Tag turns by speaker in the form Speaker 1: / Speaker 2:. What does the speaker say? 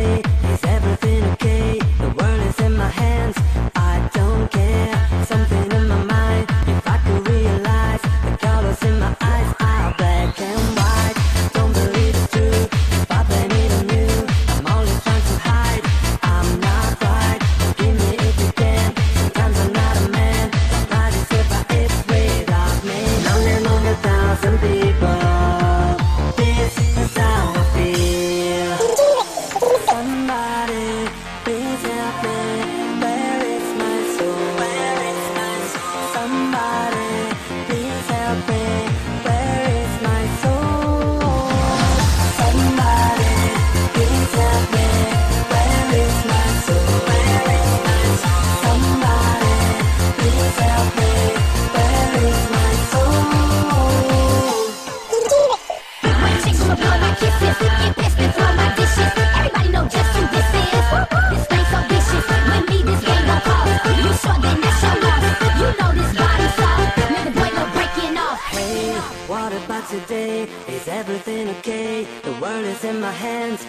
Speaker 1: today? Is everything okay? The world is in my hands, I don't care. Something in my mind, if I could realize the colors in my eyes are black and white. Don't believe it's true, if I blame it on you, I'm only trying to hide. I'm not right, forgive me if you can. Sometimes I'm not a man, pride is if I it's without me. Long and long 1,000 people, this is how I feel. Somebody, please help me. Where is my soul? Where is my soul? Somebody, please help me. Where is my soul? Somebody, please help me. Where is my soul? Where is my soul? Somebody, please help me. Where is my soul?
Speaker 2: My chicks will blow my kisses, get pissed and throw my dishes. Everybody know just who this is. This game so vicious, with me this game gon' cost. You sure then that's your loss. You know this body soft, man the boy no breaking off.
Speaker 1: Hey, what about today? Is everything okay? The world is in my hands,